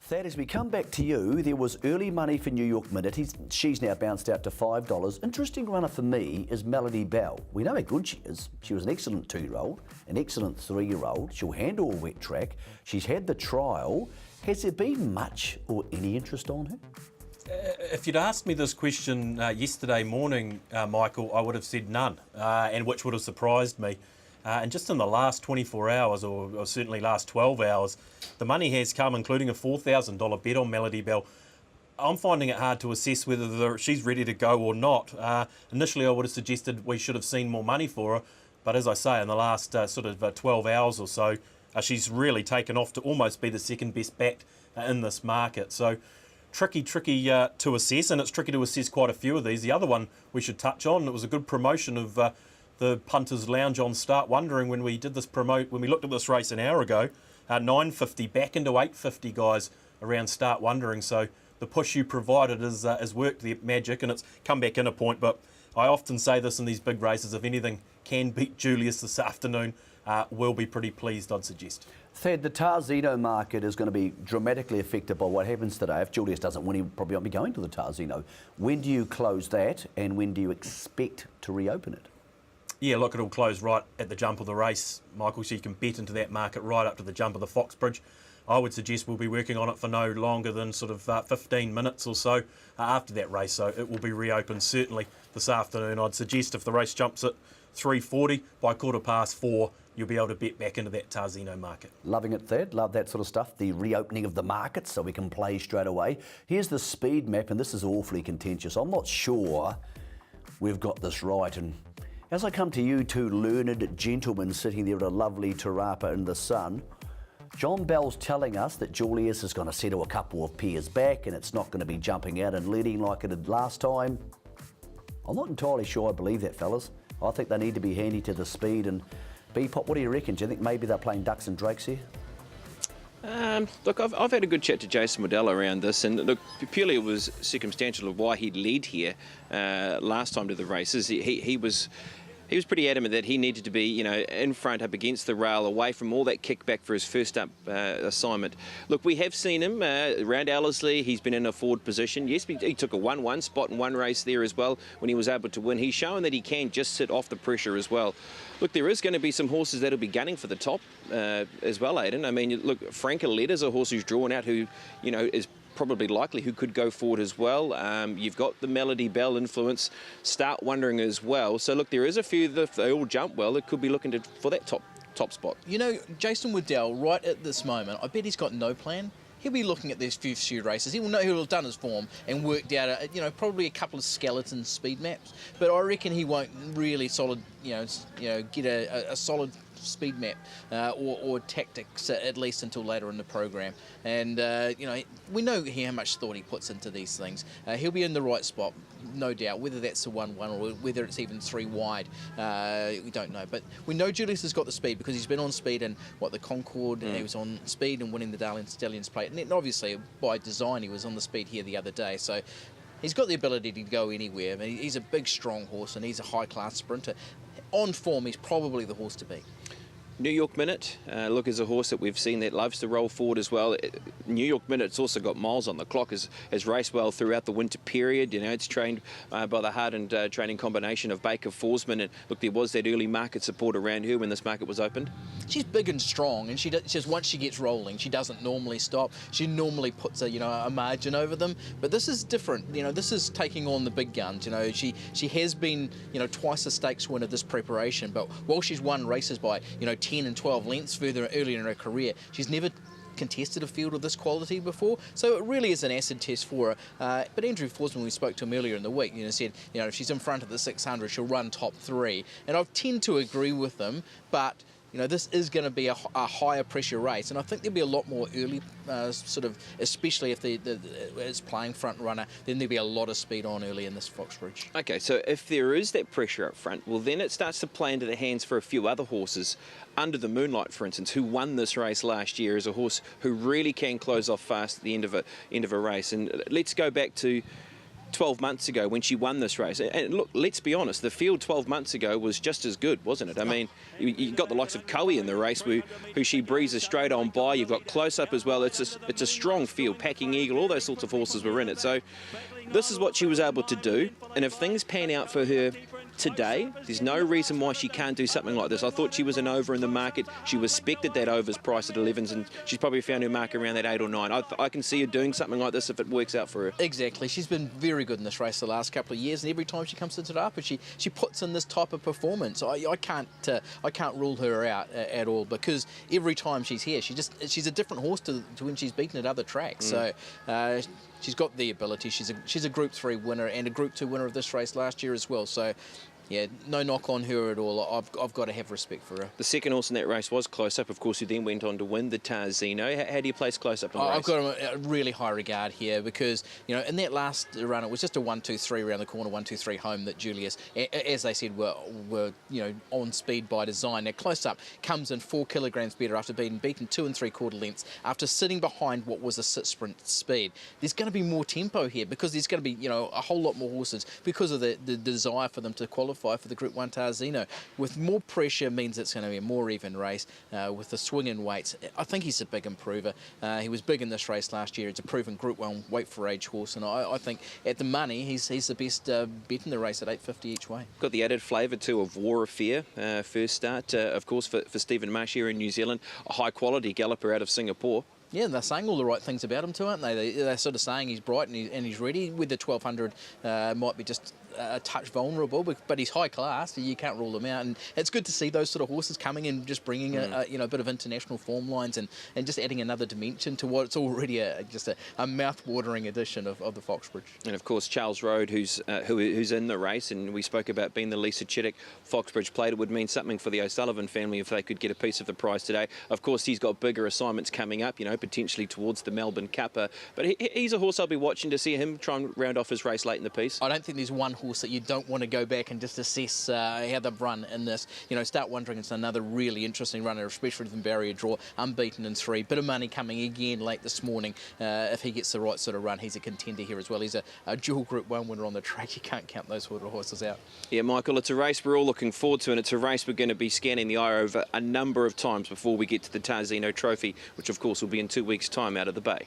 Thad, as we come back to you, there was early money for New York Minute. She's now bounced out to $5. Interesting runner for me is Melody Bell. We know how good she is. She was an excellent 2-year-old, an excellent 3-year-old. She'll handle a wet track. She's had the trial. Has there been much or any interest on her? If you'd asked me this question yesterday morning, Michael, I would have said none, and which would have surprised me. And just in the last 24 hours, or certainly last 12 hours, the money has come, including a $4,000 bet on Melody Bell. I'm finding it hard to assess whether she's ready to go or not. Initially, I would have suggested we should have seen more money for her, but as I say, in the last 12 hours or so, she's really taken off to almost be the second best backed in this market. So tricky to assess, and it's tricky to assess quite a few of these. The other one we should touch on, it was a good promotion of the Punters Lounge on Start Wondering when we did this when we looked at this race an hour ago. 950 back into 850 guys around Start Wondering. So the push you provided has worked the magic, and it's come back in a point. But I often say this in these big races: if anything can beat Julius this afternoon, we'll be pretty pleased, I'd suggest. Thad, the Tarzino market is going to be dramatically affected by what happens today. If Julius doesn't win, he probably won't be going to the Tarzino. When do you close that, and when do you expect to reopen it? Yeah, look, it'll close right at the jump of the race, Michael, so you can bet into that market right up to the jump of the Foxbridge. I would suggest we'll be working on it for no longer than 15 minutes or so after that race, so it will be reopened certainly this afternoon. I'd suggest if the race jumps at 3:40, by 4:15, you'll be able to bet back into that Tarzino market. Loving it, Thad. Love that sort of stuff, the reopening of the market so we can play straight away. Here's the speed map, and this is awfully contentious. I'm not sure we've got this right, and as I come to you two learned gentlemen sitting there at a lovely Tarapa in the sun, John Bell's telling us that Julius is going to settle a couple of pairs back and it's not going to be jumping out and leading like it did last time. I'm not entirely sure I believe that, fellas. I think they need to be handy to the speed. And B-Pop, what do you reckon? Do you think maybe they're playing ducks and drakes here? Look, I've had a good chat to Jason Waddell around this, and look, purely it was circumstantial of why he'd led here last time to the races. He was pretty adamant that he needed to be, in front up against the rail, away from all that kickback for his first up assignment. Look, we have seen him around Ellerslie. He's been in a forward position. Yes, he took a 1-1 spot in one race there as well when he was able to win. He's shown that he can just sit off the pressure as well. Look, there is going to be some horses that'll be gunning for the top as well, Aidan. I mean, look, Francoleta's a horse who's drawn out who, is probably likely who could go forward as well. You've got the Melody Bell influence, Start Wondering as well. So look, there is a few that if they all jump well, that could be looking for that top spot. Jason Waddell, right at this moment, I bet he's got no plan. He'll be looking at these few races. He will know he'll have done his form and worked out, probably a couple of skeleton speed maps. But I reckon he won't really get a solid speed map or tactics at least until later in the program. And we know how much thought he puts into these things. He'll be in the right spot, no doubt. Whether that's a 1-1 or whether it's even 3 wide, we don't know. But we know Julius has got the speed because he's been on speed and the Concord. He was on speed and winning the Darling Stallions Plate. And obviously by design he was on the speed here the other day. So he's got the ability to go anywhere. I mean, he's a big, strong horse and he's a high-class sprinter. On form, he's probably the horse to beat. New York Minute, look, is a horse that we've seen that loves to roll forward as well. New York Minute's also got miles on the clock, has raced well throughout the winter period. It's trained by the hardened training combination of Baker Forsman. And look, there was that early market support around her when this market was opened. She's big and strong, and just once she gets rolling, she doesn't normally stop. She normally puts a margin over them. But this is different. This is taking on the big guns. She has been twice a stakes winner this preparation. But while she's won races by 10 and 12 lengths earlier in her career, she's never contested a field of this quality before, so it really is an acid test for her. But Andrew Forsman, we spoke to him earlier in the week, said if she's in front of the 600, she'll run top 3, and I tend to agree with them. But this is going to be a higher pressure race, and I think there'll be a lot more early, especially if it's playing front runner, then there'll be a lot of speed on early in this Foxbridge. Okay, so if there is that pressure up front, well then it starts to play into the hands for a few other horses. Under the Moonlight, for instance, who won this race last year, is a horse who really can close off fast at the end of a race. And let's go back to 12 months ago when she won this race. And look, let's be honest, the field 12 months ago was just as good, wasn't it? I mean, you've got the likes of Coe in the race who she breezes straight on by. You've got Close Up as well. It's a strong field. Packing Eagle, all those sorts of horses were in it. So this is what she was able to do. And if things pan out for her today, there's no reason why she can't do something like this. I thought she was an over in the market. She respected that overs price at 11s, and she's probably found her mark around that 8 or 9. I can see her doing something like this if it works out for her. Exactly. She's been very good in this race the last couple of years, and every time she comes to TAB, she puts in this type of performance. I can't rule her out at all, because every time she's here, she's a different horse to when she's beaten at other tracks. So she's got the ability. She's a Group 3 winner and a Group 2 winner of this race last year as well. So yeah, no knock on her at all. I've got to have respect for her. The second horse in that race was Close Up, of course, who then went on to win the Tarzino. How do you place Close Up in the race? I've got a really high regard here because, you know, in that last run, it was just a 1-2-3 around the corner, 1-2-3 home that Julius, as they said, were you know, on speed by design. Now, Close Up comes in 4 kilograms better after being beaten 2 3/4 lengths after sitting behind what was a sit sprint speed. There's going to be more tempo here because there's going to be, you know, a whole lot more horses because of the desire for them to qualify for the Group 1 Tarzino. With more pressure means it's going to be a more even race with the swing in weights. I think he's a big improver. He was big in this race last year. It's a proven Group 1 weight for age horse, and I think at the money he's the best bet in the race at $8.50 each way. Got the added flavour too of War of Fear, first start, of course, for Stephen Marsh here in New Zealand, a high quality galloper out of Singapore. Yeah, they're saying all the right things about him too, aren't they? They're sort of saying he's bright and he's ready. With the 1200 might be just a touch vulnerable, but he's high class. You can't rule him out, and it's good to see those sort of horses coming and just bringing a bit of international form lines and just adding another dimension to what's already just a mouth-watering edition of the Foxbridge. And of course, Charles Road, who's in the race, and we spoke about being the Lisa Chittick Foxbridge Plate. It would mean something for the O'Sullivan family if they could get a piece of the prize today. Of course, he's got bigger assignments coming up, you know, potentially towards the Melbourne Cup. But he's a horse I'll be watching to see him try and round off his race late in the piece. I don't think there's one horse that you don't want to go back and just assess how they've run in this. You know, start wondering. It's another really interesting runner, especially from barrier draw, unbeaten in 3. Bit of money coming again late this morning. If he gets the right sort of run, he's a contender here as well. He's a dual Group 1 winner on the track. You can't count those sort of horses out. Yeah, Michael, it's a race we're all looking forward to, and it's a race we're going to be scanning the eye over a number of times before we get to the Tarzino Trophy, which of course will be in 2 weeks' time out of the Bay.